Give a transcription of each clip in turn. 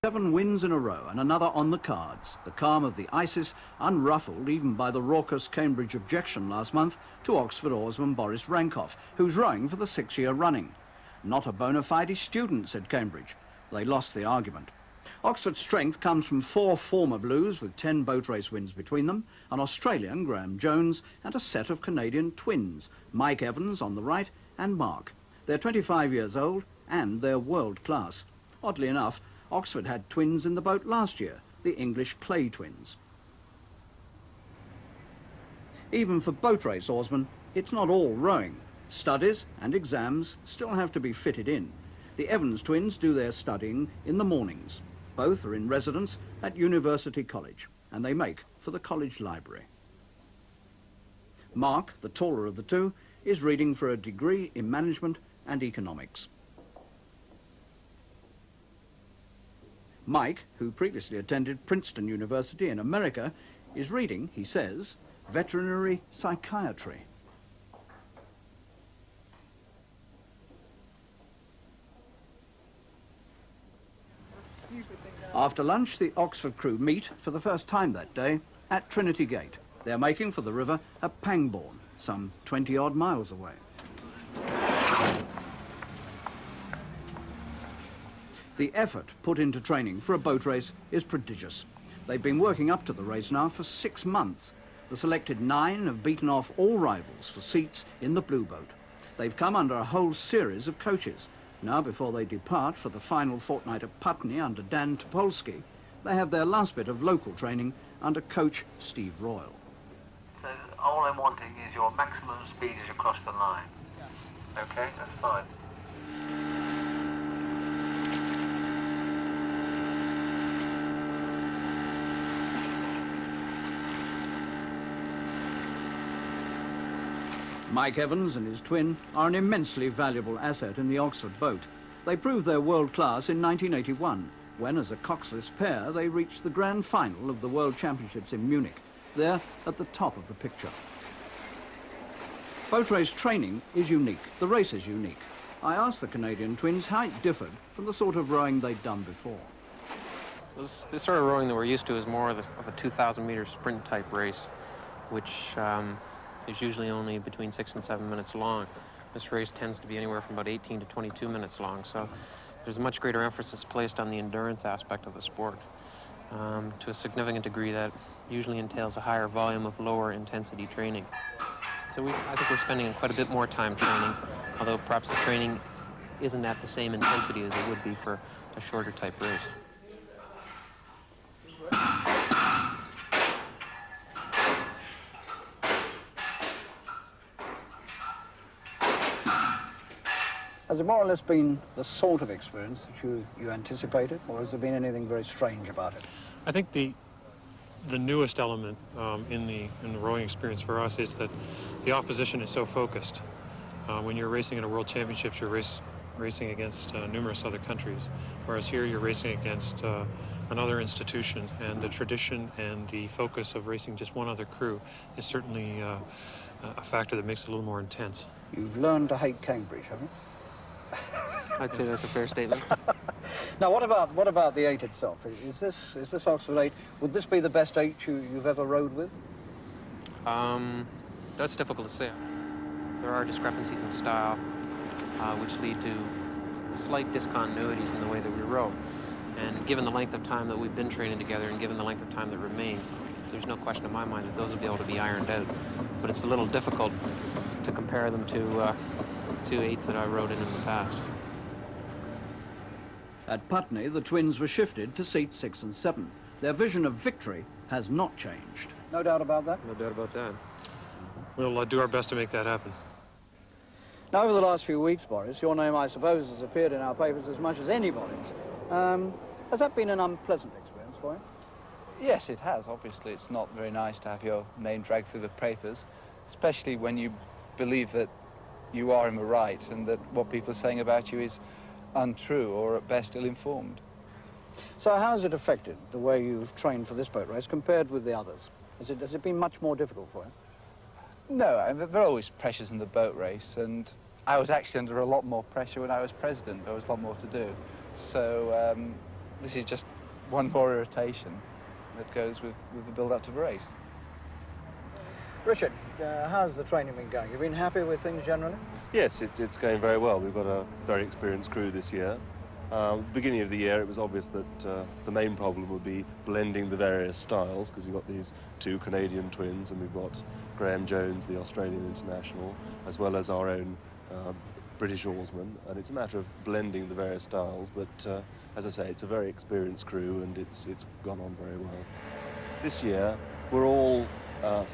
7 wins in a row and another on the cards. The calm of the Isis unruffled even by the raucous Cambridge objection last month to Oxford oarsman Boris Rankoff, who's rowing for the 6th year running. Not a bona fide student, said Cambridge. They lost the argument. Oxford's strength comes from 4 former Blues with 10 boat race wins between them, an Australian, Graham Jones, and a set of Canadian twins, Mike Evans on the right and Mark. They're 25 years old and they're world class. Oddly enough, Oxford had twins in the boat last year, the English Clay twins. Even for boat race oarsmen, it's not all rowing. Studies and exams still have to be fitted in. The Evans twins do their studying in the mornings. Both are in residence at University College, and they make for the college library. Mark, the taller of the two, is reading for a degree in management and economics. Mike, who previously attended Princeton University in America, is reading, he says, veterinary psychiatry. After lunch, the Oxford crew meet for the first time that day at Trinity Gate. They're making for the river at Pangbourne, some 20-odd miles away. The effort put into training for a boat race is prodigious. They've been working up to the race now for 6 months. The selected 9 have beaten off all rivals for seats in the Blue Boat. They've come under a whole series of coaches. Now, before they depart for the final fortnight at Putney under Dan Topolsky, they have their last bit of local training under coach Steve Royal. So all I'm wanting is your maximum speed as you cross the line. Okay, that's fine. Mike Evans and his twin are an immensely valuable asset in the Oxford boat. They proved their world class in 1981, when, as a coxless pair, they reached the grand final of the World Championships in Munich. They're at the top of the picture. Boat race training is unique. The race is unique. I asked the Canadian twins how it differed from the sort of rowing they'd done before. This sort of rowing that we're used to is more of a 2,000-meter sprint type race, which is usually only between 6 and 7 minutes long. This race tends to be anywhere from about 18 to 22 minutes long, so there's a much greater emphasis placed on the endurance aspect of the sport. To a significant degree, that usually entails a higher volume of lower intensity training. So I think we're spending quite a bit more time training, although perhaps the training isn't at the same intensity as it would be for a shorter type race. Has it more or less been the sort of experience that you anticipated, or has there been anything very strange about it? I think the newest element in the rowing experience for us is that the opposition is so focused. When you're racing in a World Championships, you're racing against numerous other countries, whereas here you're racing against another institution, and the tradition and the focus of racing just one other crew is certainly a factor that makes it a little more intense. You've learned to hate Cambridge, haven't you? I'd say that's a fair statement. Now, what about the 8 itself? Is this Oxford 8? Would this be the best 8 you've ever rowed with? That's difficult to say. There are discrepancies in style, which lead to slight discontinuities in the way that we row. And given the length of time that we've been training together, and given the length of time that remains, there's no question in my mind that those will be able to be ironed out. But it's a little difficult to compare them to 8s that I rowed in the past. At Putney, the twins were shifted to seats 6 and 7. Their vision of victory has not changed. No doubt about that? No doubt about that. We'll do our best to make that happen. Now, over the last few weeks, Boris, your name, I suppose, has appeared in our papers as much as anybody's. Has that been an unpleasant experience for you? Yes, it has. Obviously, it's not very nice to have your name dragged through the papers, especially when you believe that you are in the right and that what people are saying about you is untrue or at best ill-informed. So how has it affected the way you've trained for this boat race compared with the others? Has it been much more difficult for you? No, there are always pressures in the boat race, and I was actually under a lot more pressure when I was president. There was a lot more to do. So this is just one more irritation that goes with the build-up to the race. Richard, how's the training been going? You've been happy with things generally? Yes, it's going very well. We've got a very experienced crew this year. At the beginning of the year, it was obvious that the main problem would be blending the various styles, because we've got these two Canadian twins, and we've got Graham Jones, the Australian international, as well as our own British oarsman, and it's a matter of blending the various styles, but as I say, it's a very experienced crew, and it's gone on very well. This year, we're all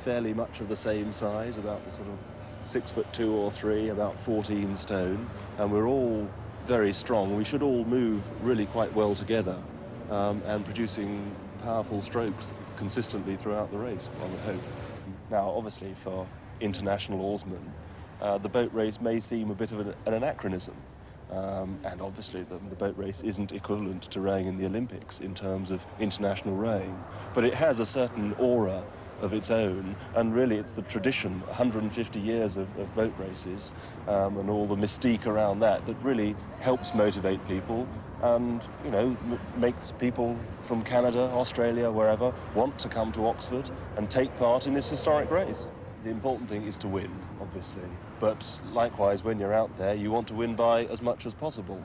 fairly much of the same size, about the sort of 6'2" or 3", about 14 stone, and we're all very strong. We should all move really quite well together and producing powerful strokes consistently throughout the race, one would hope. Now, obviously, for international oarsmen, the boat race may seem a bit of an anachronism, and obviously the boat race isn't equivalent to rowing in the Olympics in terms of international rowing, but it has a certain aura of its own, and really it's the tradition, 150 years of boat races, and all the mystique around that really helps motivate people and, you know, makes people from Canada, Australia, wherever, want to come to Oxford and take part in this historic race. The important thing is to win, obviously, but likewise, when you're out there, you want to win by as much as possible.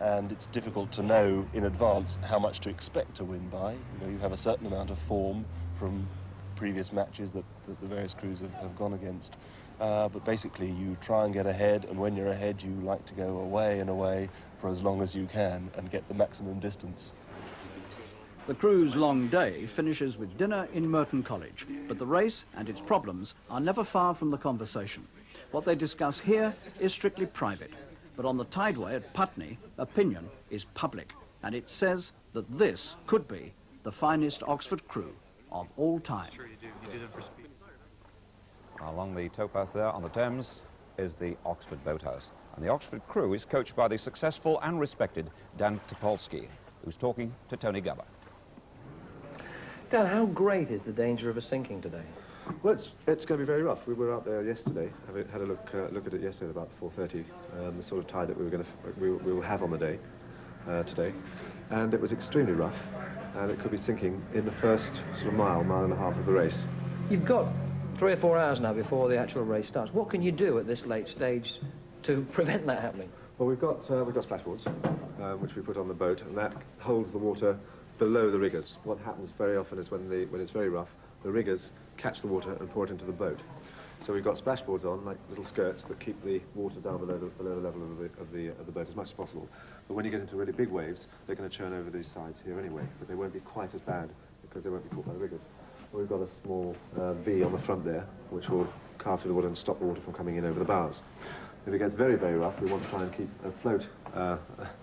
And it's difficult to know in advance how much to expect to win by. You know, you have a certain amount of form from previous matches that the various crews have gone against. But basically, you try and get ahead, and when you're ahead, you like to go away and away for as long as you can and get the maximum distance. The crew's long day finishes with dinner in Merton College, but the race and its problems are never far from the conversation. What they discuss here is strictly private, but on the Tideway at Putney, opinion is public, and it says that this could be the finest Oxford crew of all time. Sure you do. You did it for speed. Along the towpath there on the Thames is the Oxford Boathouse, and the Oxford crew is coached by the successful and respected Dan Topolsky, who's talking to Tony Gubber. Dan, how great is the danger of a sinking today? Well, it's going to be very rough. We were out there yesterday, had a look at it yesterday at about 4:30, the sort of tide that we will have on the day today, and it was extremely rough, and it could be sinking in the first sort of mile and a half of the race. You've got 3 or 4 hours now before the actual race starts. What can you do at this late stage to prevent that happening? Well, we've got splashboards, which we put on the boat, and that holds the water below the riggers. What happens very often is when it's very rough, the riggers catch the water and pour it into the boat. So we've got splashboards on, like little skirts that keep the water down below the level of the boat as much as possible. But when you get into really big waves, they're going to churn over these sides here anyway, but they won't be quite as bad because they won't be caught by the riggers. We've got a small V on the front there, which will carve through the water and stop the water from coming in over the bows. If it gets very, very rough, we want to try and keep afloat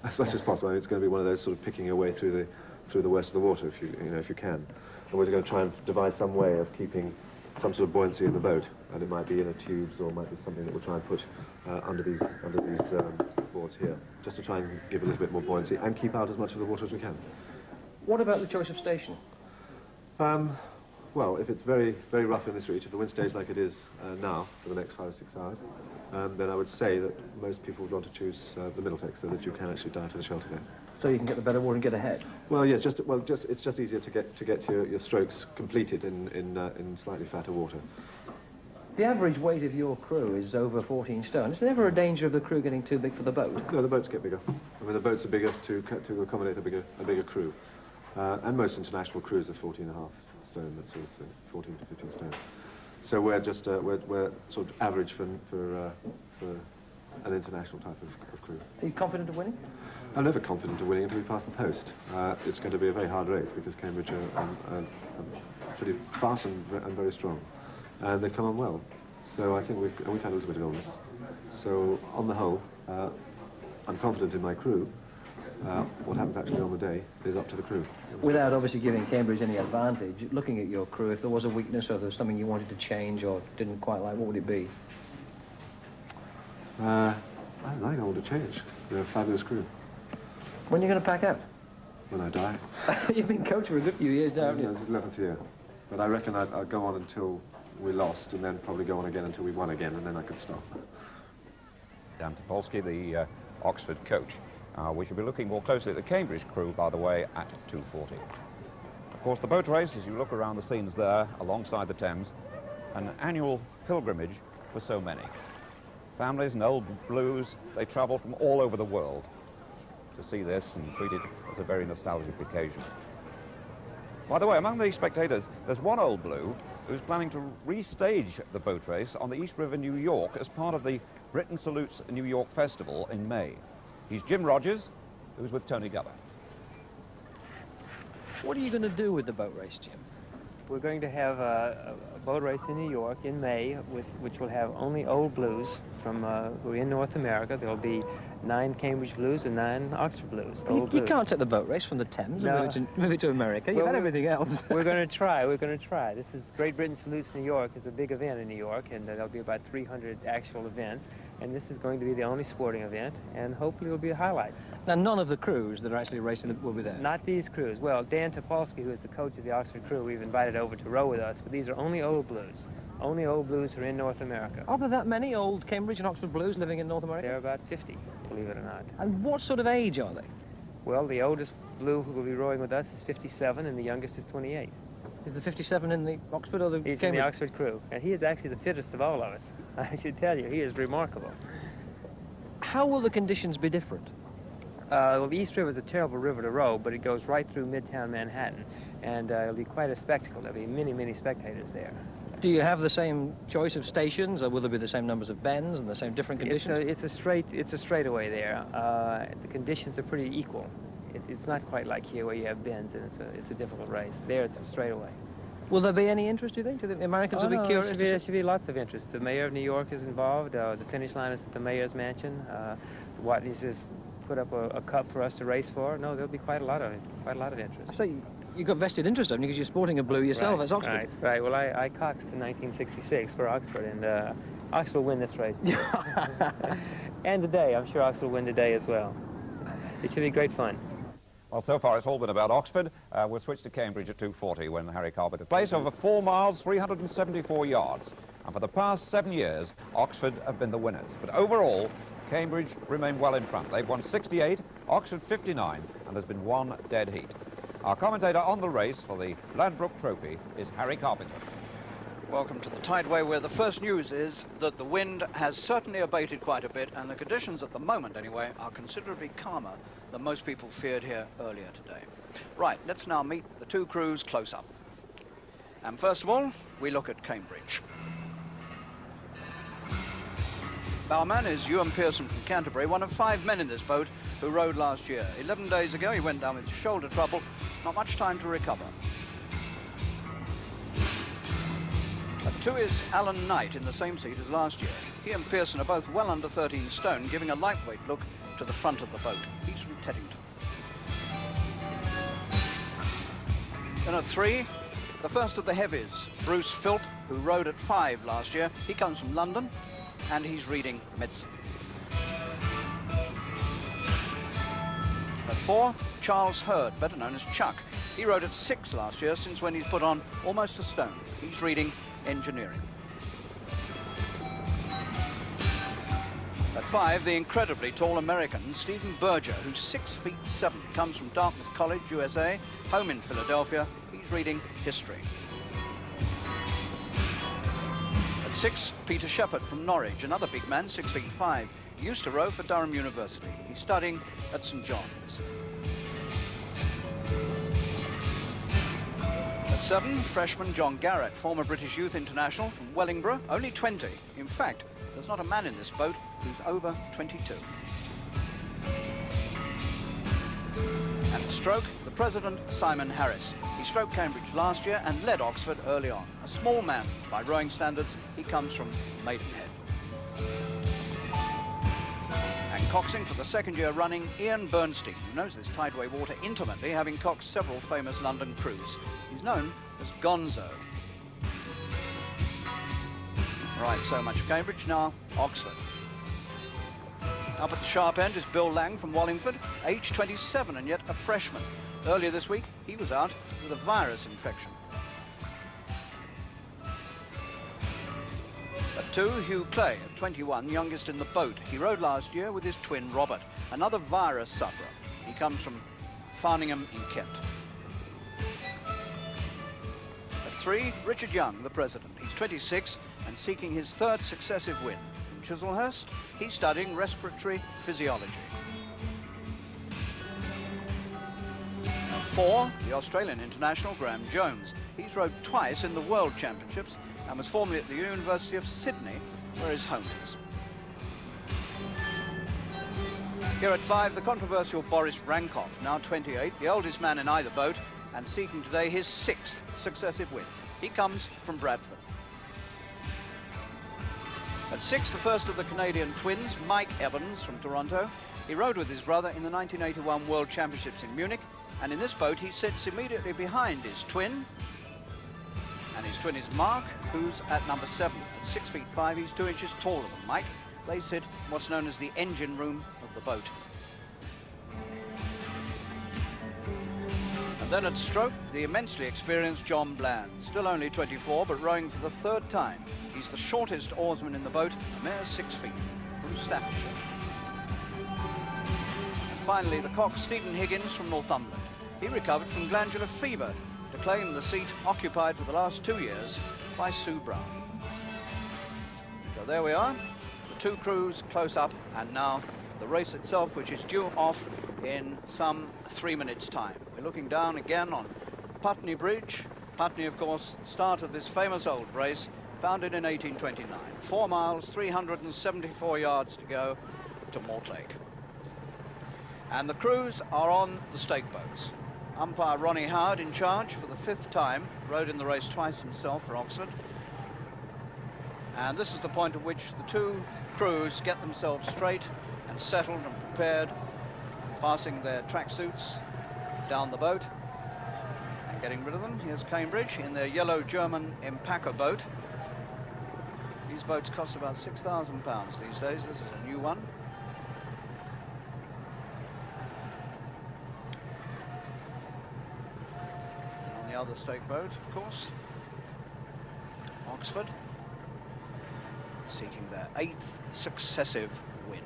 as much as possible. I mean, it's going to be one of those sort of picking your way through the worst of the water if you can. And we're going to try and devise some way of keeping some sort of buoyancy in the boat, and it might be in tubes or it might be something that we'll try and put under these boards here, just to try and give a little bit more buoyancy and keep out as much of the water as we can. What about the choice of station? Well, if it's very, very rough in this reach, if the wind stays like it is now for the next 5 or 6 hours, then I would say that most people would want to choose the Middlesex so that you can actually dive to the shelter there. So you can get the better water and get ahead? Well, yes, it's just easier to get your strokes completed in slightly fatter water. The average weight of your crew is over 14 stone. Is there ever a danger of the crew getting too big for the boat? No, the boats get bigger. I mean, the boats are bigger to accommodate a bigger crew. And most international crews are 14.5 stone, that sort of thing, 14 to 15 stone. So we're just we're sort of average for an international type of crew. Are you confident of winning? I'm never confident of winning until we pass the post. It's going to be a very hard race because Cambridge are pretty fast and very strong, and they've come on well. So I think we've had a little bit of illness. So on the whole, I'm confident in my crew. What happens actually on the day is up to the crew. Without obviously giving Cambridge any advantage, looking at your crew, if there was a weakness or there was something you wanted to change or didn't quite like, what would it be? I don't think I want to change. They're a fabulous crew. When are you going to pack out? When I die. You've been coach for a good few years now, haven't you? It's the 11th year. But I reckon I'll go on until we lost, and then probably go on again until we won again, and then I could stop. Dan Topolsky, the Oxford coach. We shall be looking more closely at the Cambridge crew, by the way, at 2:40. Of course, the boat race, as you look around the scenes there, alongside the Thames, an annual pilgrimage for so many. Families and old blues, they travel from all over the world to see this and treat it as a very nostalgic occasion. By the way, among the spectators, there's one old blue who's planning to restage the boat race on the East River, New York, as part of the Britain Salutes New York Festival in May. He's Jim Rogers, who's with Tony Gubba. What are you going to do with the boat race, Jim? We're going to have a boat race in New York in May, which will have only old blues from who are in North America. There'll be 9 Cambridge blues and 9 Oxford blues. You can't take the boat race from the Thames and move it to America. You've had everything else. We're going to try. We're going to try. This is Great Britain Salutes New York. It's a big event in New York, and there'll be about 300 actual events. And this is going to be the only sporting event, and hopefully it will be a highlight. Now, none of the crews that are actually racing will be there? Not these crews. Well, Dan Topolsky, who is the coach of the Oxford crew, we've invited over to row with us, but these are only old blues. Only old blues are in North America. Are there that many old Cambridge and Oxford blues living in North America? There are about 50, believe it or not. And what sort of age are they? Well, the oldest blue who will be rowing with us is 57, and the youngest is 28. Is the 57 in the Oxford or the He's Cambridge? in the Oxford crew, and he is actually the fittest of all of us. I should tell you, he is remarkable. How will the conditions be different? Well, the East River is a terrible river to row, but it goes right through Midtown Manhattan, and it'll be quite a spectacle. There'll be many, many spectators there. Do you have the same choice of stations, or will there be the same numbers of bends and the same different conditions? It's a straightaway there. The conditions are pretty equal. It's not quite like here where you have bends, and it's a difficult race. There, it's a straightaway. Will there be any interest, do you think? Do the Americans will be curious? There should be lots of interest. The mayor of New York is involved. The finish line is at the mayor's mansion. Watney's just put up a cup for us to race for. No, there'll be quite a lot of interest. So you've got vested interest, haven't you, because you're sporting a blue yourself as Oxford. Right. Well, I coxed in 1966 for Oxford, and Oxford will win this race. And today, I'm sure Oxford will win today as well. It should be great fun. Well, so far it's all been about Oxford. We'll switch to Cambridge at 2:40 when Harry Carpenter plays over 4 miles, 374 yards. And for the past 7 years, Oxford have been the winners. But overall, Cambridge remain well in front. They've won 68, Oxford 59, and there's been 1 dead heat. Our commentator on the race for the Ladbroke Trophy is Harry Carpenter. Welcome to the Tideway, where the first news is that the wind has certainly abated quite a bit, and the conditions at the moment, anyway, are considerably calmer than most people feared here earlier today. Right, let's now meet the 2 crews close up. And first of all, we look at Cambridge. Bowman is Ewan Pearson from Canterbury, one of 5 men in this boat who rowed last year. 11 days ago, he went down with shoulder trouble. Not much time to recover. At 2 is Alan Knight in the same seat as last year. He and Pearson are both well under 13 stone, giving a lightweight look to the front of the boat. He's from Teddington. Then at 3, the first of the heavies, Bruce Philp, who rowed at 5 last year. He comes from London, and he's reading medicine. At 4, Charles Hurd, better known as Chuck. He rowed at 6 last year, since when he's put on almost a stone. He's reading engineering. At 5, the incredibly tall American, Stephen Berger, who's 6'7", comes from Dartmouth College, USA, home in Philadelphia. He's reading history. At 6, Peter Shepherd from Norwich, another big man, 6'5". He used to row for Durham University. He's studying at St. John's. At 7, freshman John Garrett, former British Youth International from Wellingborough, only 20. In fact, there's not a man in this boat who's over 22. And at stroke, the president, Simon Harris. He stroked Cambridge last year and led Oxford early on. A small man by rowing standards, he comes from Maidenhead. And coxing for the 2nd year running, Ian Bernstein, who knows this Tideway water intimately, having coxed several famous London crews. He's known as Gonzo. Right, so much for Cambridge. Now, Oxford. Up at the sharp end is Bill Lang from Wallingford, age 27 and yet a freshman. Earlier this week, he was out with a virus infection. At 2, Hugh Clay, at 21, youngest in the boat. He rode last year with his twin Robert, another virus sufferer. He comes from Farningham in Kent. At 3, Richard Young, the president. He's 26 and seeking his 3rd successive win. In Chislehurst, he's studying respiratory physiology. At 4, the Australian international, Graham Jones. He's rowed twice in the World Championships and was formerly at the University of Sydney, where his home is. Here at 5, the controversial Boris Rankov, now 28, the oldest man in either boat, and seeking today his 6th successive win. He comes from Bradford. At 6, the first of the Canadian twins, Mike Evans from Toronto. He rowed with his brother in the 1981 World Championships in Munich, and in this boat he sits immediately behind his twin, and his twin is Mark, who's at number 7. At 6 feet 5, he's 2 inches taller than Mike. They sit in what's known as the engine room of the boat. And then at stroke, the immensely experienced John Bland, still only 24, but rowing for the 3rd time. He's the shortest oarsman in the boat, a mere 6 feet, from Staffordshire. And finally, the cock, Stephen Higgins from Northumberland. He recovered from glandular fever to claim the seat occupied for the last 2 years by Sue Brown. So there we are, the 2 crews close up, and now the race itself, which is due off in some 3 minutes' time. We're looking down again on Putney Bridge. Putney, of course, start of this famous old race, founded in 1829. 4 miles, 374 yards to go to Mortlake. And the crews are on the stake boats. Umpire Ronnie Howard in charge for the 5th time, rode in the race twice himself for Oxford. And this is the point at which the 2 crews get themselves straight and settled and prepared, passing their tracksuits down the boat and getting rid of them. Here's Cambridge in their yellow German Impacker boat. These boats cost about £6,000 these days. This is a new one. Other stake boat, of course, Oxford, seeking their 8th successive win.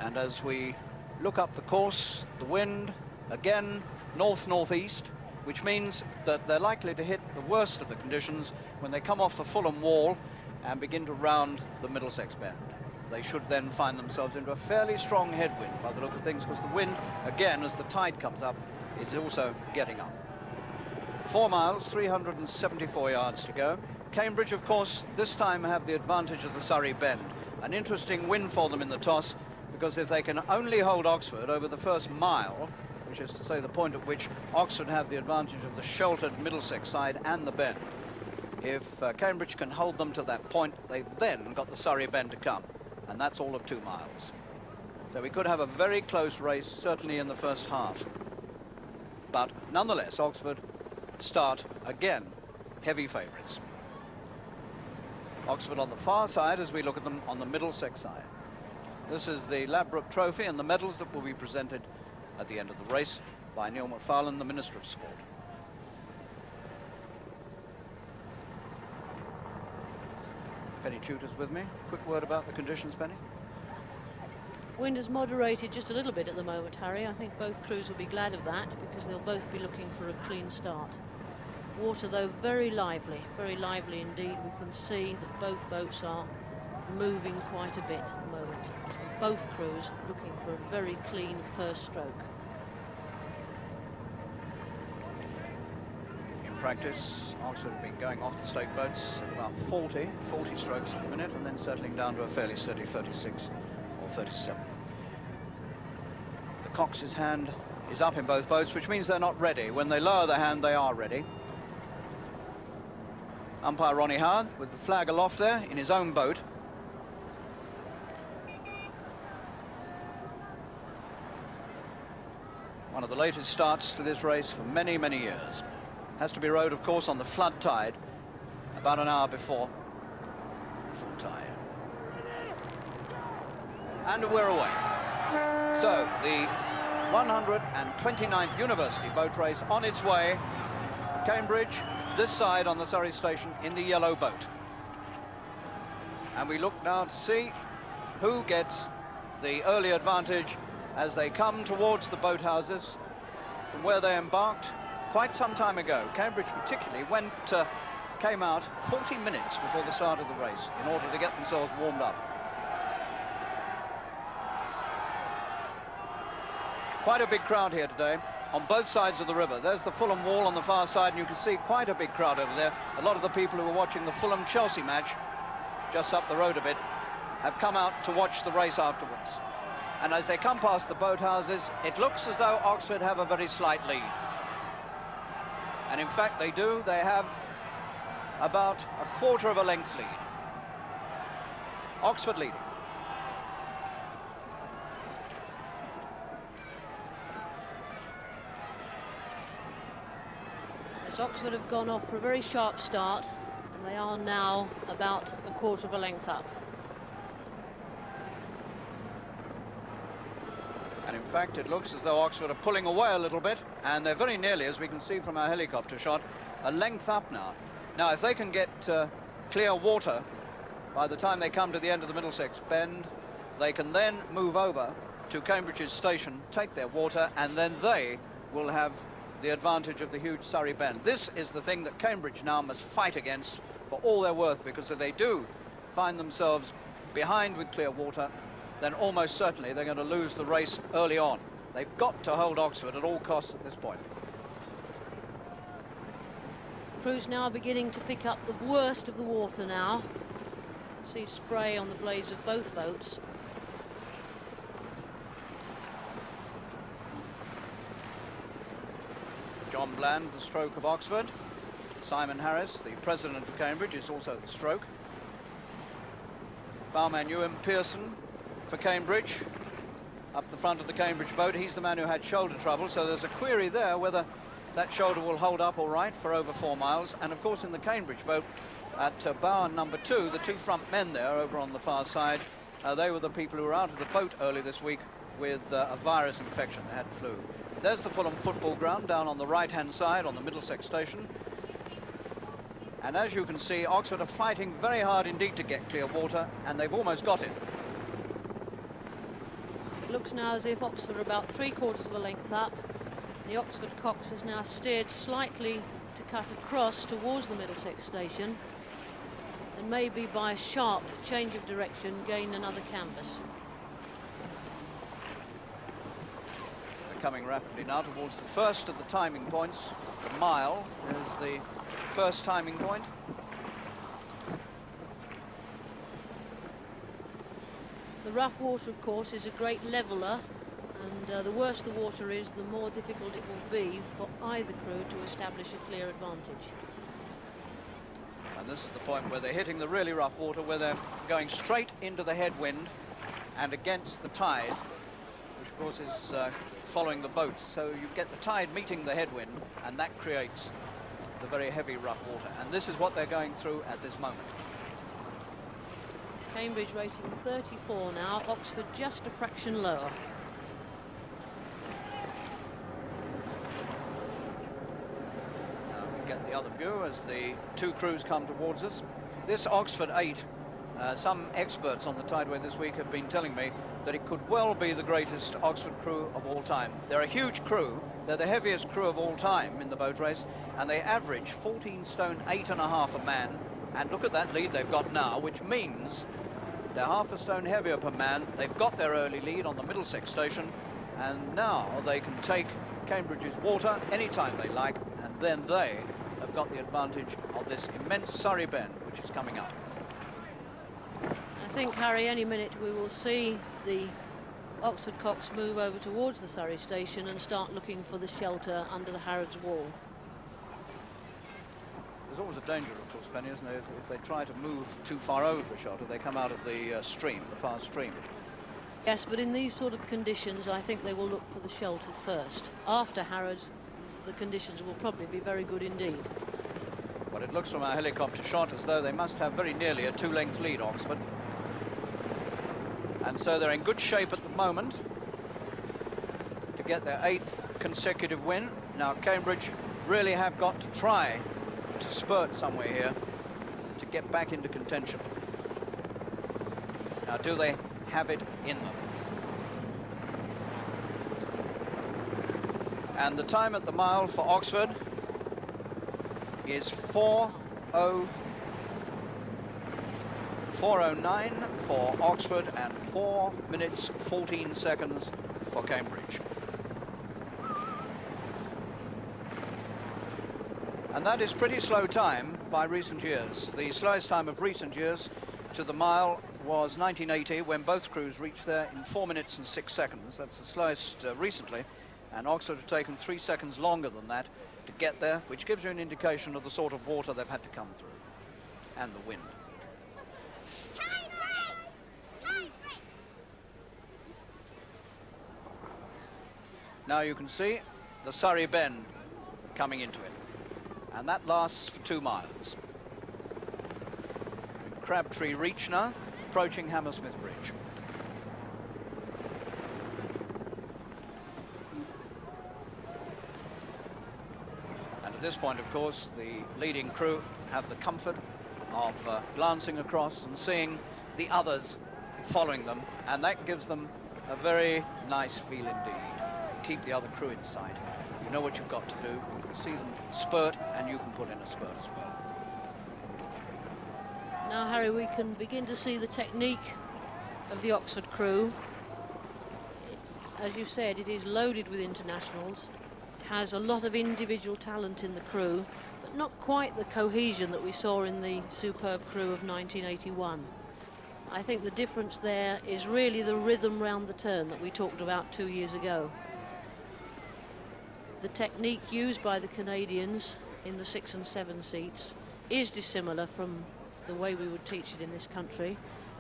And as we look up the course, the wind, again, north-northeast, which means that they're likely to hit the worst of the conditions when they come off the Fulham Wall and begin to round the Middlesex Bend. They should then find themselves into a fairly strong headwind by the look of things, because the wind, again, as the tide comes up, is also getting up. 4 miles, 374 yards to go. Cambridge, of course, this time have the advantage of the Surrey Bend. An interesting win for them in the toss, because if they can only hold Oxford over the first mile, which is to say the point at which Oxford have the advantage of the sheltered Middlesex side and the bend, if Cambridge can hold them to that point, they've then got the Surrey Bend to come, and that's all of 2 miles. So we could have a very close race, certainly in the first half. But nonetheless, Oxford start again heavy favourites. Oxford on the far side as we look at them on the Middlesex side. This is the Ladbroke Trophy and the medals that will be presented at the end of the race by Neil McFarlane, the Minister of Sport. Penny Tutor's with me. Quick word about the conditions, Penny. Wind has moderated just a little bit at the moment, Harry. I think both crews will be glad of that, because they'll both be looking for a clean start. Water, though, very lively indeed. We can see that both boats are moving quite a bit at the moment. So both crews looking for a very clean first stroke. In practice, Oxford have been going off the stake boats at about 40 strokes per minute, and then settling down to a fairly steady 36 or 37. The cox's hand is up in both boats, which means they're not ready. When they lower the hand, they are ready. Umpire Ronnie Howard with the flag aloft there in his own boat. One of the latest starts to this race for many, many years. Has to be rowed, of course, on the flood tide about an hour before full tide. And we're away. So the 129th University boat race on its way. Cambridge, this side on the Surrey station in the yellow boat. And we look now to see who gets the early advantage as they come towards the boathouses from where they embarked quite some time ago. Cambridge particularly came out 40 minutes before the start of the race in order to get themselves warmed up. Quite a big crowd here today on both sides of the river. There's the Fulham wall on the far side, and you can see quite a big crowd over there. A lot of the people who were watching the Fulham-Chelsea match just up the road a bit have come out to watch the race afterwards. And as they come past the boathouses, it looks as though Oxford have a very slight lead. And in fact they do. They have about a quarter of a length lead. Oxford leading. As Oxford have gone off for a very sharp start, and they are now about a quarter of a length up. And in fact, it looks as though Oxford are pulling away a little bit, and they're very nearly, as we can see from our helicopter shot, a length up now. Now, if they can get clear water by the time they come to the end of the Middlesex Bend, they can then move over to Cambridge's station, take their water, and then they will have the advantage of the huge Surrey Bend. This is the thing that Cambridge now must fight against for all they're worth, because if they do find themselves behind with clear water, then almost certainly they're going to lose the race early on. They've got to hold Oxford at all costs at this point. Crews now beginning to pick up the worst of the water now. See spray on the blades of both boats. John Bland, the stroke of Oxford. Simon Harris, the president of Cambridge, is also the stroke. Barman Ewan Pearson for Cambridge, up the front of the Cambridge boat. He's the man who had shoulder trouble, so there's a query there whether that shoulder will hold up all right for over 4 miles. And of course in the Cambridge boat at bow number 2, the 2 front men there over on the far side, they were the people who were out of the boat early this week with a virus infection. They had flu. There's the Fulham football ground down on the right-hand side on the Middlesex station. And as you can see, Oxford are fighting very hard indeed to get clear water, and they've almost got it. It looks now as if Oxford are about 3/4 of a length up. The Oxford Cox has now steered slightly to cut across towards the Middlesex station, and maybe by a sharp change of direction gain another canvas. They're coming rapidly now towards the first of the timing points. The mile is the first timing point. The rough water, of course, is a great leveller, and the worse the water is, the more difficult it will be for either crew to establish a clear advantage. And this is the point where they're hitting the really rough water, where they're going straight into the headwind and against the tide, which of course is following the boats. So you get the tide meeting the headwind, and that creates the very heavy rough water. And this is what they're going through at this moment. Cambridge rating 34 now, Oxford just a fraction lower. Now we get the other view as the 2 crews come towards us. This Oxford 8, some experts on the Tideway this week have been telling me that it could well be the greatest Oxford crew of all time. They're a huge crew. They're the heaviest crew of all time in the boat race, and they average 14 stone 8.5 a man. And look at that lead they've got now, which means they're half a stone heavier per man. They've got their early lead on the Middlesex station, and now they can take Cambridge's water anytime they like, and then they have got the advantage of this immense Surrey Bend, which is coming up. I think, Harry, any minute we will see the Oxford Cox move over towards the Surrey station and start looking for the shelter under the Harrods wall. There's always a danger, of course, Penny, isn't there? If they try to move too far over for shelter, they come out of the stream, the far stream. Yes, but in these sort of conditions, I think they will look for the shelter first. After Harrods, the conditions will probably be very good indeed. But it looks from our helicopter shot as though they must have very nearly a 2-length lead, Oxford. And so they're in good shape at the moment to get their 8th consecutive win. Now, Cambridge really have got to try to spurt somewhere here to get back into contention. Now, do they have it in them? And the time at the mile for Oxford is 4:09 for Oxford and 4 minutes 14 seconds for Cambridge. And that is pretty slow time by recent years. The slowest time of recent years to the mile was 1980, when both crews reached there in 4 minutes and 6 seconds. That's the slowest recently, and Oxford have taken 3 seconds longer than that to get there, which gives you an indication of the sort of water they've had to come through, and the wind. Now you can see the Surrey Bend coming into it, and that lasts for 2 miles. Crabtree Reach now, approaching Hammersmith Bridge. And at this point, of course, the leading crew have the comfort of glancing across and seeing the others following them, and that gives them a very nice feel indeed. Keep the other crew in sight. You know what you've got to do. You can see them spurt, and you can put in a spurt as well. Now, Harry, we can begin to see the technique of the Oxford crew. As you said, it is loaded with internationals. It has a lot of individual talent in the crew, but not quite the cohesion that we saw in the superb crew of 1981. I think the difference there is really the rhythm round the turn that we talked about 2 years ago. The technique used by the Canadians in the 6 and 7 seats is dissimilar from the way we would teach it in this country,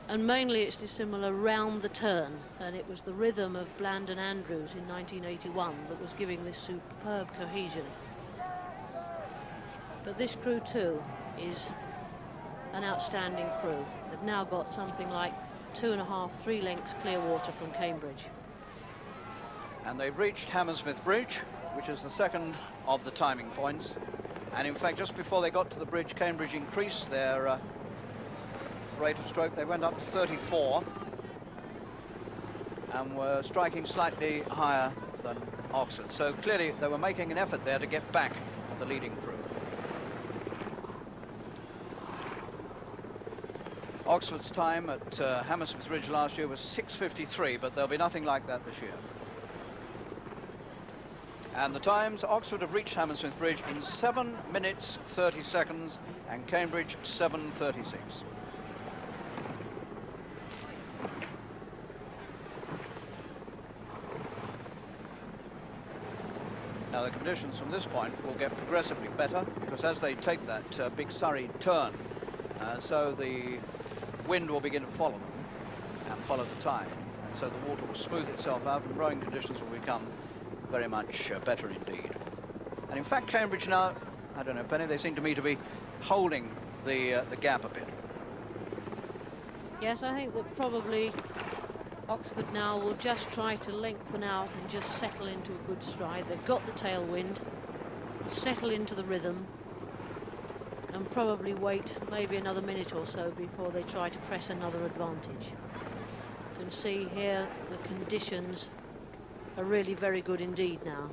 and mainly it's dissimilar round the turn, and it was the rhythm of Bland and Andrews in 1981 that was giving this superb cohesion. But this crew too is an outstanding crew. They've now got something like 2.5, 3 lengths clear water from Cambridge. And they've reached Hammersmith Bridge, which is the second of the timing points. And in fact, just before they got to the bridge, Cambridge increased their rate of stroke. They went up to 34 and were striking slightly higher than Oxford. So clearly they were making an effort there to get back at the leading crew. Oxford's time at Hammersmith Bridge last year was 6:53, but there'll be nothing like that this year. And the times, Oxford have reached Hammersmith Bridge in 7 minutes 30 seconds and Cambridge 7:36. Now the conditions from this point will get progressively better, because as they take that big Surrey turn, so the wind will begin to follow them and follow the tide, and so the water will smooth itself out and rowing conditions will become very much better indeed. And in fact, Cambridge now, I don't know, Penny, they seem to me to be holding the gap a bit. Yes, I think that probably Oxford now will just try to lengthen out and just settle into a good stride. They've got the tailwind, settle into the rhythm, and probably wait maybe another minute or so before they try to press another advantage. You can see here the conditions are really very good indeed now.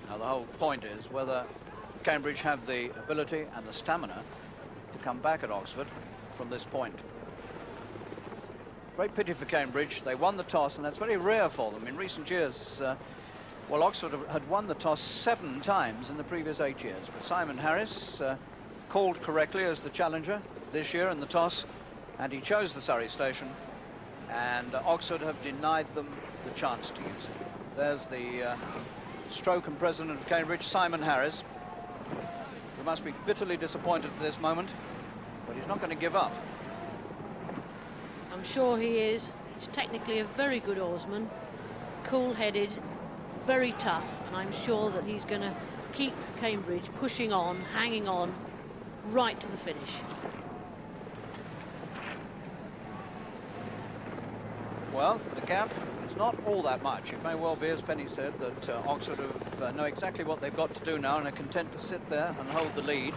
Now the whole point is whether Cambridge have the ability and the stamina to come back at Oxford from this point. Great pity for Cambridge. They won the toss, and that's very rare for them. In recent years, well, Oxford had won the toss 7 times in the previous 8 years. But Simon Harris called correctly as the challenger this year in the toss, and he chose the Surrey station, and Oxford have denied them the chance to use it. There's the stroke and president of Cambridge, Simon Harris, who must be bitterly disappointed at this moment, but he's not going to give up. I'm sure he is. He's technically a very good oarsman, cool-headed, very tough, and I'm sure that he's going to keep Cambridge pushing on, hanging on, right to the finish. Well, the gap is not all that much. It may well be, as Penny said, that Oxford know exactly what they've got to do now and are content to sit there and hold the lead.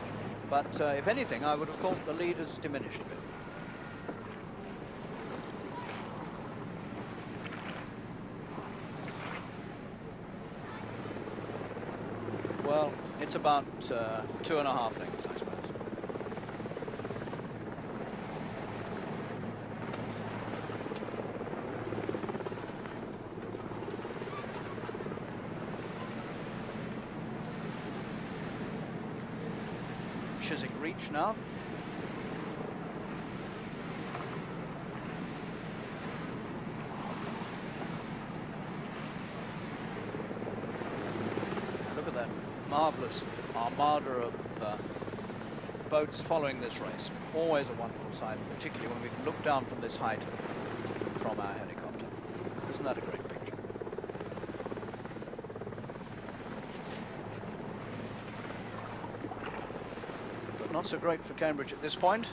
But if anything, I would have thought the lead has diminished a bit. Well, it's about 2.5 lengths, I suppose. Chiswick Reach now. Look at that marvellous armada of boats following this race. Always a wonderful sight, particularly when we can look down from this height from our helicopter. Isn't that a great picture? But not so great for Cambridge at this point,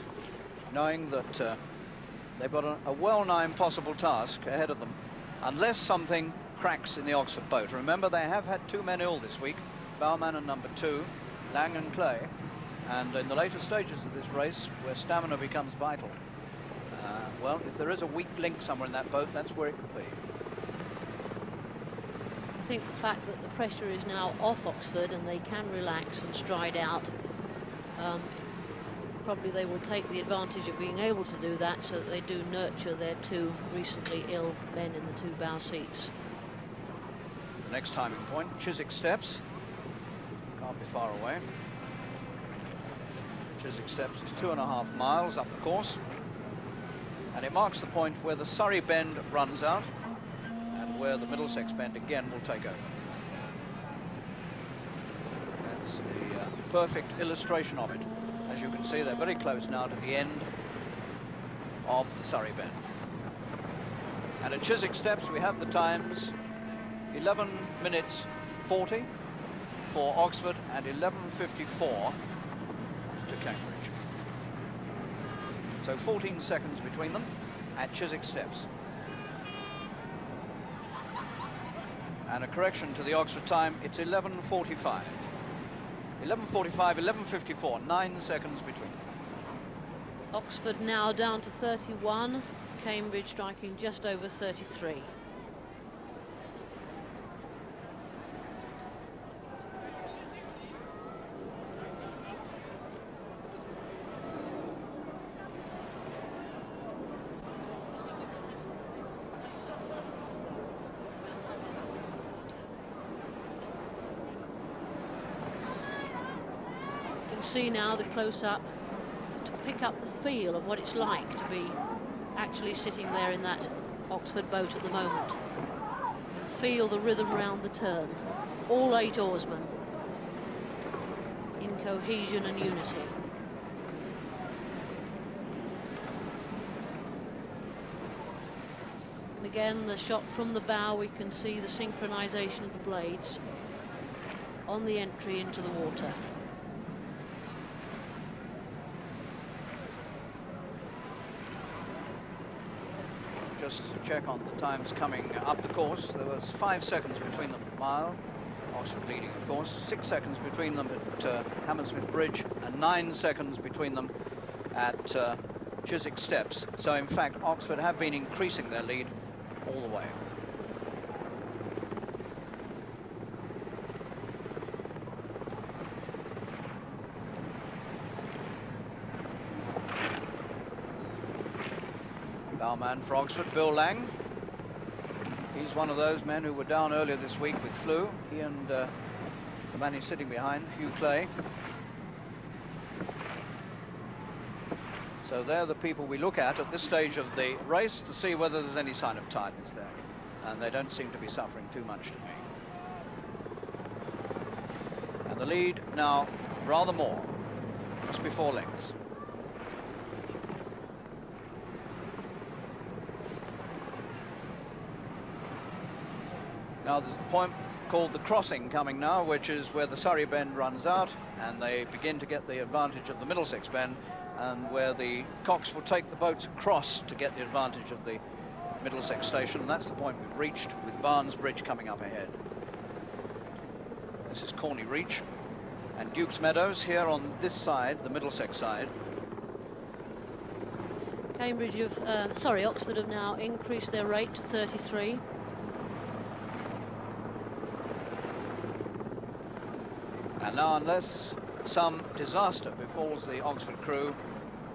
knowing that they've got a well-nigh impossible task ahead of them, unless something cracks in the Oxford boat. Remember, they have had 2 men ill this week, Bowman and number 2, Lang and Clay, and in the later stages of this race, where stamina becomes vital, well, if there is a weak link somewhere in that boat, that's where it could be. I think the fact that the pressure is now off Oxford and they can relax and stride out, probably they will take the advantage of being able to do that so that they do nurture their 2 recently ill men in the 2 bow seats. The next timing point, Chiswick Steps. Can't be far away. Chiswick Steps is 2.5 miles up the course. And it marks the point where the Surrey Bend runs out and where the Middlesex Bend again will take over. That's the perfect illustration of it. As you can see, they're very close now to the end of the Surrey Bend. And at Chiswick Steps, we have the times 11 minutes 40 for Oxford and 11:54 to Cambridge. So 14 seconds between them at Chiswick Steps. And a correction to the Oxford time, it's 11:45. 11:45, 11:54, 9 seconds between. Oxford now down to 31, Cambridge striking just over 33. See now the close-up to pick up the feel of what it's like to be actually sitting there in that Oxford boat at the moment. Feel the rhythm round the turn. All 8 oarsmen in cohesion and unity. And again, the shot from the bow, we can see the synchronization of the blades on the entry into the water. Just to check on the times coming up the course, there was 5 seconds between them at mile, Oxford leading of course, 6 seconds between them at Hammersmith Bridge and 9 seconds between them at Chiswick Steps. So in fact Oxford have been increasing their lead all the way. Man for Oxford, Bill Lang. He's one of those men who were down earlier this week with flu. He and the man he's sitting behind, Hugh Clay. So they're the people we look at this stage of the race to see whether there's any sign of tiredness there. And they don't seem to be suffering too much to me. And the lead now rather more, just before lengths. Now there's the point called the crossing coming now, which is where the Surrey Bend runs out and they begin to get the advantage of the Middlesex Bend, and where the cocks will take the boats across to get the advantage of the Middlesex Station, and that's the point we've reached, with Barnes Bridge coming up ahead. This is Corney Reach, and Duke's Meadows here on this side, the Middlesex side. Oxford have now increased their rate to 33. And now, unless some disaster befalls the Oxford crew,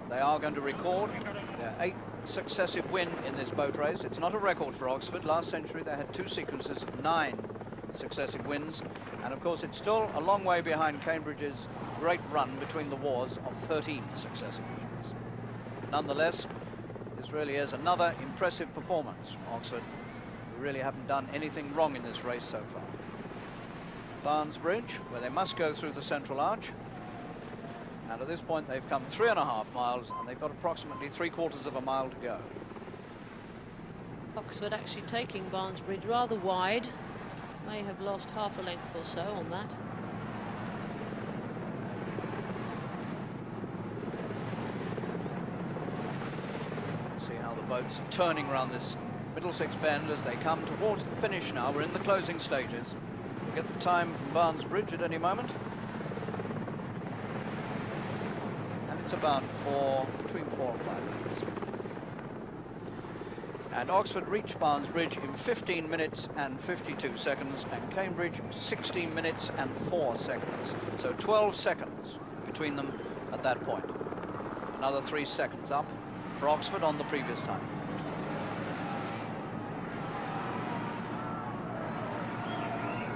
they are going to record their 8th successive win in this boat race. It's not a record for Oxford. Last century they had 2 sequences of 9 successive wins, and of course it's still a long way behind Cambridge's great run between the wars of 13 successive wins. Nonetheless, this really is another impressive performance from Oxford, who really haven't done anything wrong in this race so far. Barnes Bridge, where they must go through the central arch, and at this point they've come 3.5 miles, and they've got approximately 3/4 of a mile to go. Oxford actually taking Barnes Bridge rather wide. May have lost half a length or so on that. See how the boats are turning around this Middlesex bend as they come towards the finish now. We're in the closing stages. We'll get the time from Barnes Bridge at any moment. And it's about between 4 and 5 minutes. And Oxford reached Barnes Bridge in 15 minutes and 52 seconds, and Cambridge 16 minutes and 4 seconds. So 12 seconds between them at that point. Another 3 seconds up for Oxford on the previous time.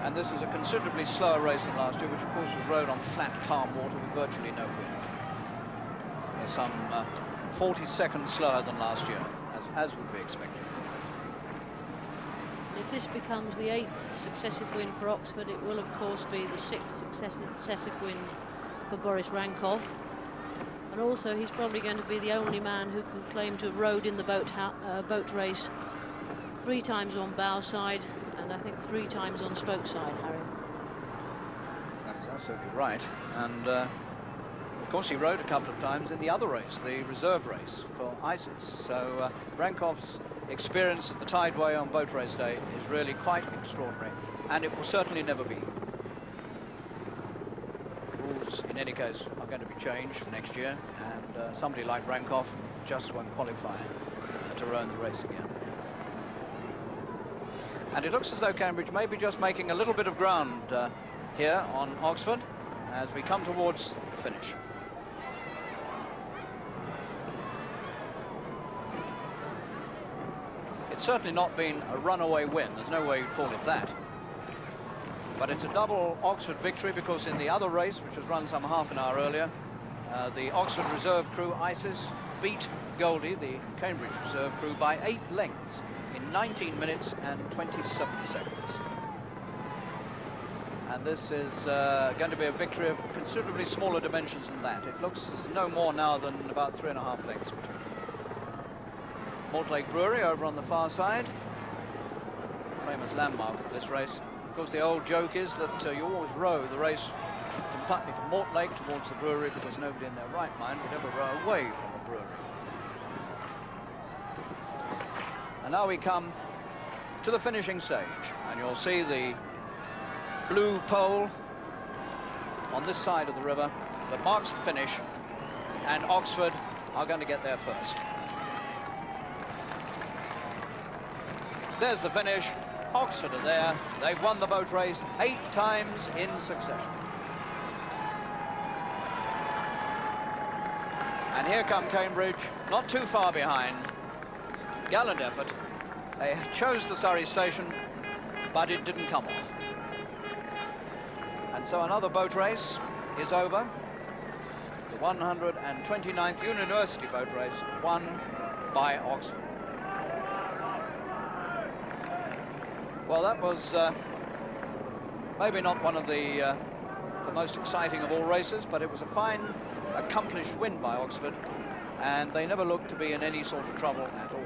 And this is a considerably slower race than last year, which of course was rowed on flat, calm water with virtually no wind. There's some 40 seconds slower than last year, as would be expected. If this becomes the 8th successive win for Oxford, it will of course be the 6th successive win for Boris Rankoff. And also he's probably going to be the only man who can claim to have rowed in the boat race 3 times on bow side, and I think 3 times on stroke side, Harry. That is absolutely right. And of course he rowed a couple of times in the other race, the reserve race for ISIS. So Rankoff's experience of the tideway on boat race day is really quite extraordinary, and it will certainly never be. Rules, in any case, are going to be changed for next year, and somebody like Rankoff just won't qualify to row in the race again. And it looks as though Cambridge may be just making a little bit of ground here on Oxford as we come towards the finish. It's certainly not been a runaway win. There's no way you'd call it that. But it's a double Oxford victory, because in the other race, which was run some half an hour earlier, the Oxford reserve crew, ISIS, beat Goldie, the Cambridge reserve crew, by 8 lengths in 19 minutes and 27 seconds. And this is going to be a victory of considerably smaller dimensions than that. It looks as no more now than about 3.5 lengths between them. Mortlake Brewery over on the far side, famous landmark of this race. Of course, the old joke is that you always row the race from Putney to Mortlake towards the brewery, because nobody in their right mind would ever row away from a brewery. And now we come to the finishing stage, and you'll see the blue pole on this side of the river that marks the finish, and Oxford are going to get there first. There's the finish. Oxford are there. They've won the boat race 8 times in succession. And here come Cambridge, not too far behind. Gallant effort. They chose the Surrey station, but it didn't come off. And so another boat race is over. The 129th University boat race, won by Oxford. Well, that was maybe not one of the most exciting of all races, but it was a fine, accomplished win by Oxford, and they never looked to be in any sort of trouble at all.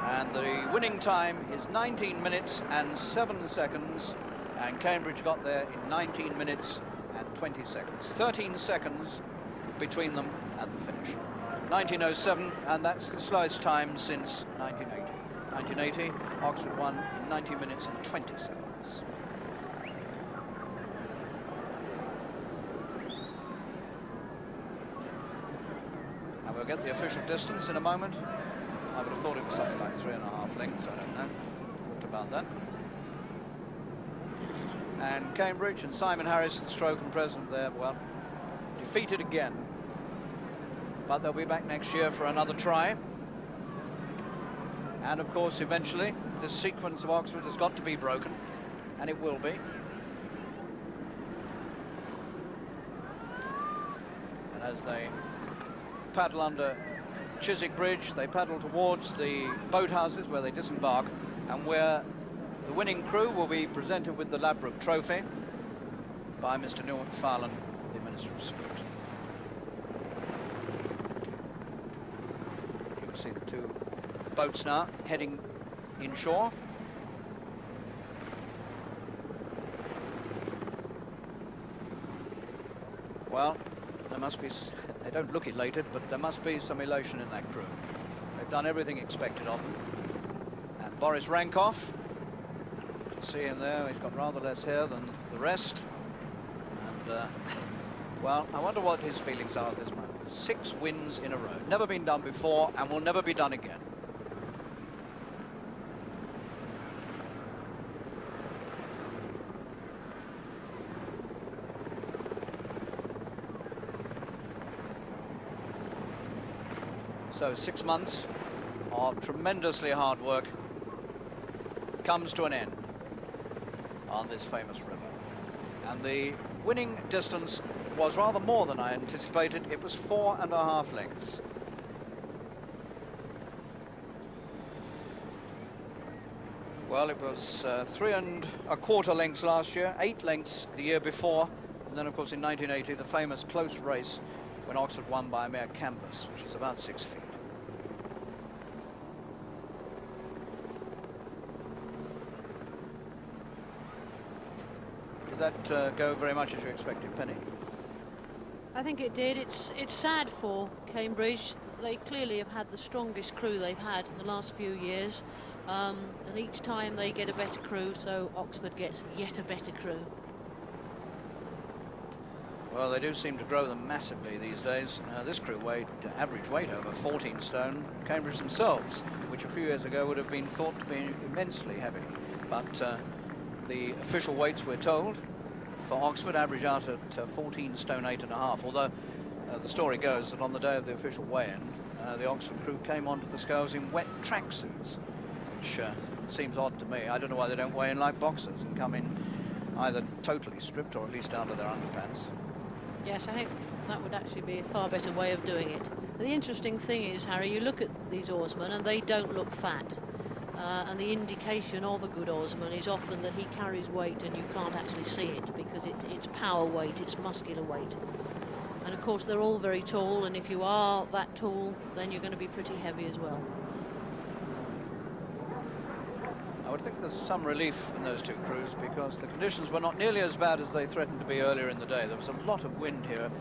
And the winning time is 19 minutes and 7 seconds, and Cambridge got there in 19 minutes and 20 seconds. 13 seconds between them at the finish. 1907, and that's the slowest time since 1980. 1980, Oxford won in 90 minutes and 20 seconds. And we'll get the official distance in a moment. I would have thought it was something like 3.5 lengths, I don't know. What about that? And Cambridge and Simon Harris, the stroke and president there, well, defeated again. But they'll be back next year for another try. And of course, eventually, this sequence of Oxford has got to be broken, and it will be. And as they paddle under Chiswick Bridge, they paddle towards the boathouses where they disembark, and where the winning crew will be presented with the Ladbroke Trophy by Mr. Neil McFarlane, the Minister of Sport. You can see the two boats now heading inshore. Well, there must be, they don't look elated, but there must be some elation in that crew. They've done everything expected of them. And Boris Rankoff, you can see him there, he's got rather less hair than the rest. And, well, I wonder what his feelings are at this moment. 6 wins in a row. Never been done before and will never be done again. So 6 months of tremendously hard work comes to an end on this famous river. And the winning distance was rather more than I anticipated. It was 4.5 lengths. Well, it was 3.25 lengths last year, 8 lengths the year before, and then of course in 1980 the famous close race when Oxford won by a mere canvas, which is about 6 feet. Did that go very much as you expected, Penny? I think it did. It's sad for Cambridge. They clearly have had the strongest crew they've had in the last few years. And each time they get a better crew, so Oxford gets yet a better crew. Well, they do seem to grow them massively these days. This crew weighed, average weight, over 14 stone. Cambridge themselves, which a few years ago would have been thought to be immensely heavy. But the official weights, we're told, for Oxford average out at 14 stone 8.5. Although the story goes that on the day of the official weigh-in, the Oxford crew came onto the scales in wet tracksuits, which seems odd to me. I don't know why they don't weigh in like boxers and come in either totally stripped or at least down to their underpants. Yes, I think that would actually be a far better way of doing it. The interesting thing is, Harry, you look at these oarsmen and they don't look fat. And the indication of a good oarsman is often that he carries weight and you can't actually see it because it's power weight, it's muscular weight. And of course they're all very tall, and if you are that tall, then you're going to be pretty heavy as well. I would think there's some relief in those two crews because the conditions were not nearly as bad as they threatened to be earlier in the day. There was a lot of wind here,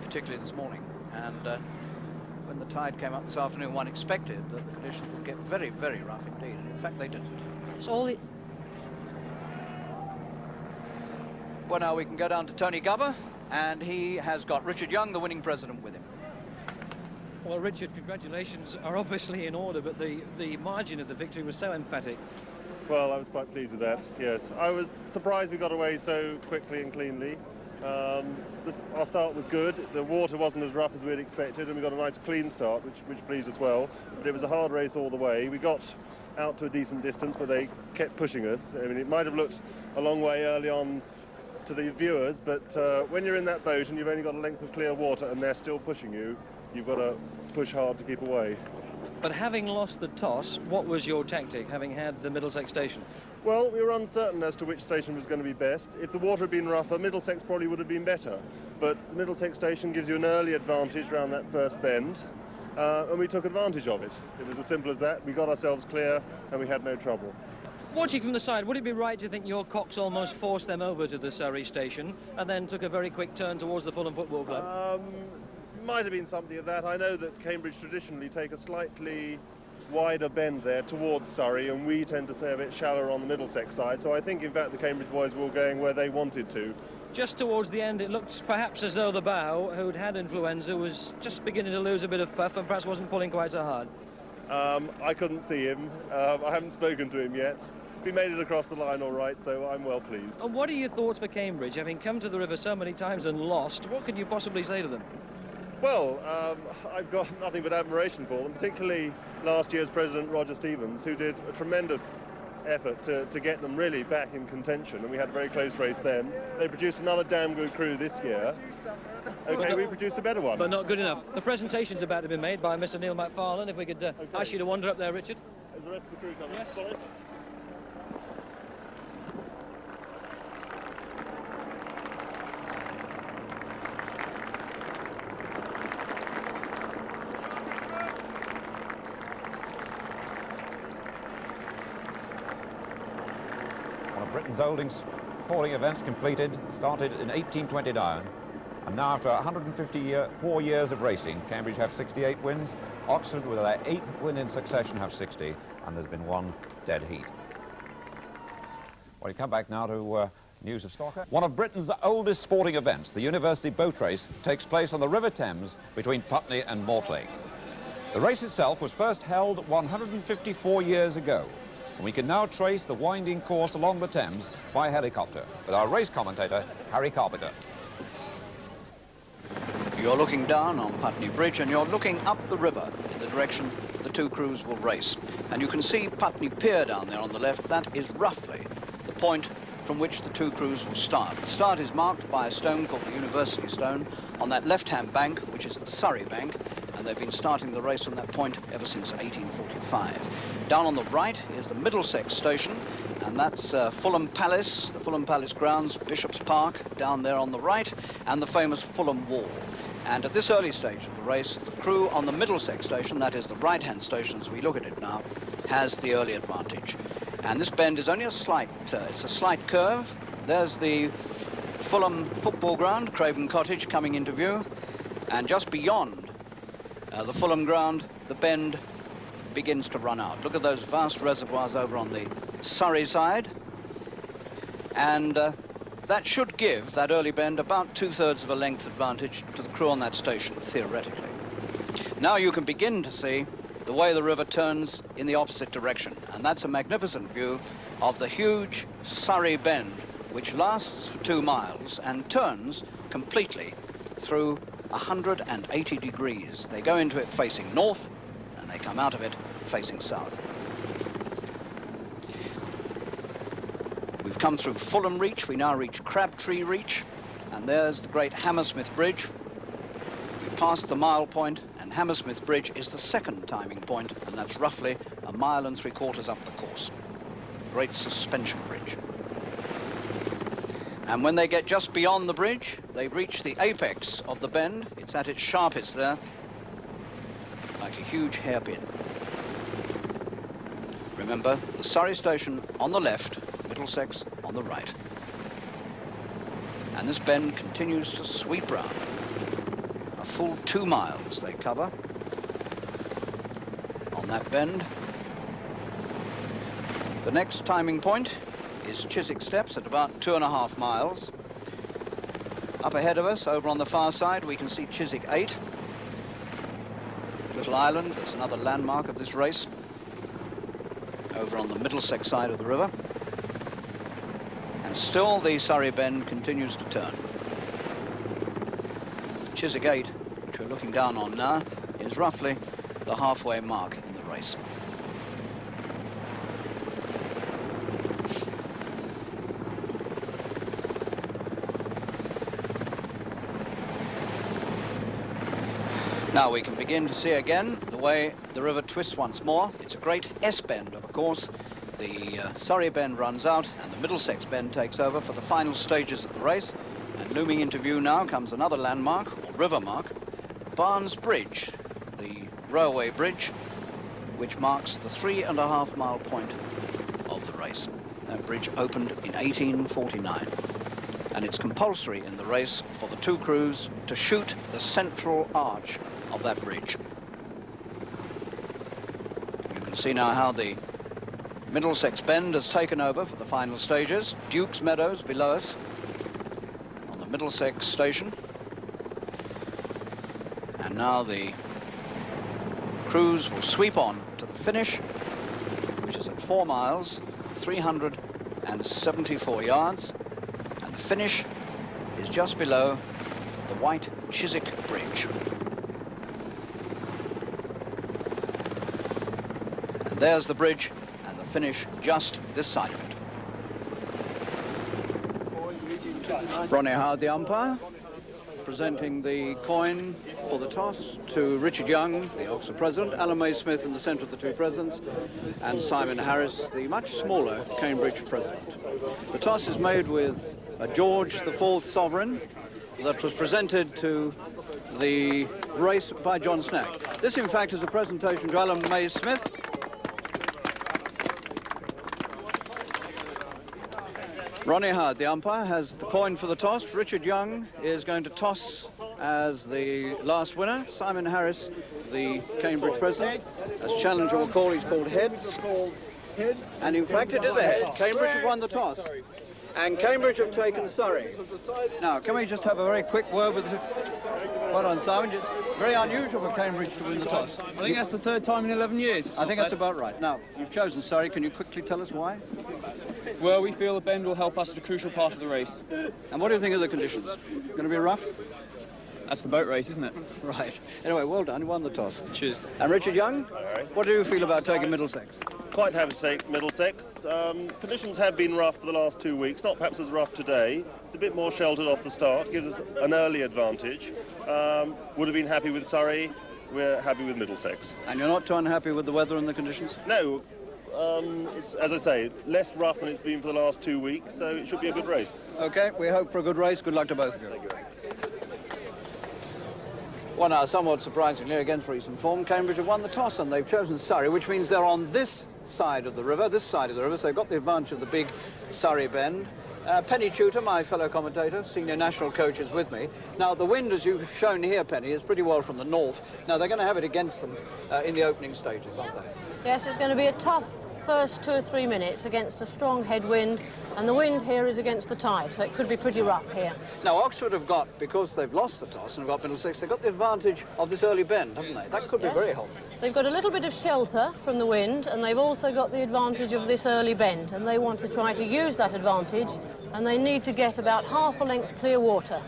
particularly this morning, and when the tide came up this afternoon, one expected that the conditions would get very, very rough indeed, and in fact they didn't. It's all it. Well, now we can go down to Tony Gubber, and he has got Richard Young, the winning president, with him. Well, Richard, congratulations are obviously in order, but the margin of the victory was so emphatic. Well, I was quite pleased with that, yes. I was surprised we got away so quickly and cleanly. Our start was good. The water wasn't as rough as we'd expected, and we got a nice clean start, which pleased us well. But it was a hard race all the way. We got out to a decent distance, but they kept pushing us. I mean, it might have looked a long way early on to the viewers, but when you're in that boat and you've only got a length of clear water and they're still pushing you, you've got to push hard to keep away. But having lost the toss, what was your tactic, having had the Middlesex station? Well, we were uncertain as to which station was going to be best. If the water had been rougher, Middlesex probably would have been better. But Middlesex station gives you an early advantage around that first bend, and we took advantage of it. It was as simple as that. We got ourselves clear, and we had no trouble. Watching from the side, would it be right to think your cocks almost forced them over to the Surrey station and then took a very quick turn towards the Fulham Football Club? might have been something of that. I know that Cambridge traditionally take a slightly wider bend there towards Surrey, and we tend to stay a bit shallower on the Middlesex side. So I think, in fact, the Cambridge boys were going where they wanted to. Just towards the end, it looked perhaps as though the bow, who'd had influenza, was just beginning to lose a bit of puff and perhaps wasn't pulling quite so hard. I couldn't see him. I haven't spoken to him yet. We made it across the line all right, so I'm well pleased. And what are your thoughts for Cambridge? Having come to the river so many times and lost, what could you possibly say to them? Well, I've got nothing but admiration for them, particularly last year's President Roger Stevens, who did a tremendous effort to get them really back in contention, and we had a very close race then. They produced another damn good crew this year. Okay, we produced a better one. But not good enough. The presentation's about to be made by Mr. Neil McFarlane. If we could ask you to wander up there, Richard. Is the rest of the crew coming? Yes. Sorry. Britain's oldest sporting events completed, started in 1829, and now after 154 years of racing, Cambridge have 68 wins, Oxford with their 8th win in succession have 60, and there's been one dead heat. Well, you come back now to news of Stocker. One of Britain's oldest sporting events, the University Boat Race, takes place on the River Thames between Putney and Mortlake. The race itself was first held 154 years ago. And we can now trace the winding course along the Thames by helicopter with our race commentator, Harry Carpenter. You're looking down on Putney Bridge and you're looking up the river in the direction the two crews will race. And you can see Putney Pier down there on the left. That is roughly the point from which the two crews will start. The start is marked by a stone called the University Stone on that left-hand bank, which is the Surrey bank, and they've been starting the race from that point ever since 1845. Down on the right is the Middlesex Station, and that's Fulham Palace, the Fulham Palace grounds, Bishop's Park down there on the right, and the famous Fulham Wall. And at this early stage of the race, the crew on the Middlesex Station, that is the right-hand station as we look at it now, has the early advantage. And this bend is only a slight, it's a slight curve. There's the Fulham football ground, Craven Cottage, coming into view, and just beyond the Fulham ground, the bend begins to run out. Look at those vast reservoirs over on the Surrey side, and that should give that early bend about 2/3 of a length advantage to the crew on that station, theoretically. Now you can begin to see the way the river turns in the opposite direction, and that's a magnificent view of the huge Surrey Bend, which lasts for 2 miles and turns completely through 180 degrees. They go into it facing north, they come out of it facing south. We've come through Fulham Reach, we now reach Crabtree Reach, and there's the great Hammersmith Bridge. We passed the mile point, and Hammersmith Bridge is the second timing point, and that's roughly 1.75 miles up the course. Great suspension bridge. And when they get just beyond the bridge, they've reached the apex of the bend. It's at its sharpest there, like a huge hairpin. Remember, the Surrey Station on the left, Middlesex on the right. And this bend continues to sweep round. A full 2 miles they cover on that bend. The next timing point is Chiswick Steps at about 2.5 miles. Up ahead of us, over on the far side, we can see Chiswick 8. Little Island, that's another landmark of this race, over on the Middlesex side of the river. And still the Surrey Bend continues to turn. Chiswick 8, which we're looking down on now, is roughly the halfway mark in the race. Now we can begin to see again the way the river twists once more. It's a great S-bend, of course. The Surrey Bend runs out and the Middlesex Bend takes over for the final stages of the race. And looming into view now comes another landmark, or river mark, Barnes Bridge, the railway bridge, which marks the 3.5 mile point of the race. That bridge opened in 1849. and it's compulsory in the race for the two crews to shoot the central arch of that bridge. You can see now how the Middlesex Bend has taken over for the final stages. Duke's Meadows below us on the Middlesex station. And now the crews will sweep on to the finish, which is at 4 miles, 374 yards. And the finish is just below the White Chiswick Bridge. And there's the bridge, and the finish just this side of it. Ronnie Howard, the umpire, presenting the coin for the toss to Richard Young, the Oxford president, Alan May Smith in the centre of the two presidents, and Simon Harris, the much smaller Cambridge president. The toss is made with a George IV sovereign that was presented to the race by John Snack. This, in fact, is a presentation to Alan May Smith. Ronnie Howard, the umpire, has the coin for the toss. Richard Young is going to toss as the last winner. Simon Harris, the Cambridge president, as challenger will call, he's called heads. And in fact, it is a head. Cambridge have won the toss. And Cambridge have taken Surrey. Now, can we just have a very quick word with... Well done, Simon. It's very unusual for Cambridge to win the toss. I think that's the third time in 11 years. I think that's about right. Now, you've chosen Surrey. Can you quickly tell us why? Well, we feel the bend will help us at a crucial part of the race. And what do you think of the conditions? Going to be rough? That's the boat race, isn't it? Right. Anyway, well done. You won the toss. Cheers. And Richard Young, what do you feel about taking Middlesex? Quite happy to take Middlesex. Conditions have been rough for the last 2 weeks, not perhaps as rough today. It's a bit more sheltered off the start, gives us an early advantage. Would have been happy with Surrey. We're happy with Middlesex. And you're not too unhappy with the weather and the conditions? No. It's, as I say, less rough than it's been for the last 2 weeks, so it should be a good race. OK, we hope for a good race. Good luck to both of you. Well, now, somewhat surprisingly, against recent form, Cambridge have won the toss, and they've chosen Surrey, which means they're on this side of the river, so they've got the advantage of the big Surrey Bend. Penny Tudor, my fellow commentator, senior national coach, is with me. Now, the wind, as you've shown here, Penny, is pretty well from the north. Now, they're going to have it against them in the opening stages, aren't they? Yes, it's going to be a tough first 2 or 3 minutes against a strong headwind, and the wind here is against the tide, so it could be pretty rough here. Now, Oxford have got, because they've lost the toss and have got Middlesex, they've got the advantage of this early bend, haven't they? That could be very helpful. They've got a little bit of shelter from the wind, and they've also got the advantage of this early bend, and they want to try to use that advantage, and they need to get about half a length clear water.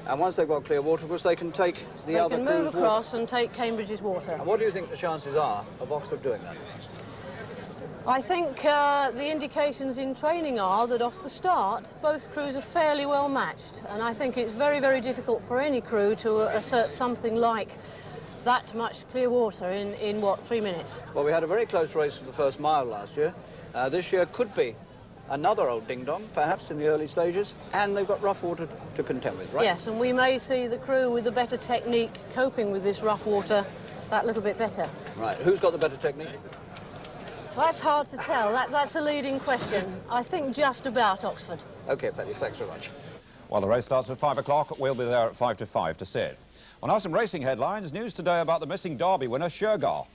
And once they've got clear water, of course, they can take the other crew's water. They can move across and take Cambridge's water. And what do you think the chances are of Oxford doing that? I think the indications in training are that off the start, both crews are fairly well matched. And I think it's very, very difficult for any crew to assert something like that much clear water in what, 3 minutes? Well, we had a very close race for the first mile last year. This year could be another old ding-dong, perhaps, in the early stages, and they've got rough water to contend with, right? Yes, and we may see the crew with a better technique coping with this rough water that little bit better. Right. Who's got the better technique? That's hard to tell. That's a leading question. I think just about Oxford. OK, Penny, thanks very much. Well, the race starts at 5 o'clock. We'll be there at 5 to 5 to see it. Well, now some racing headlines. News today about the missing Derby winner, Shergar.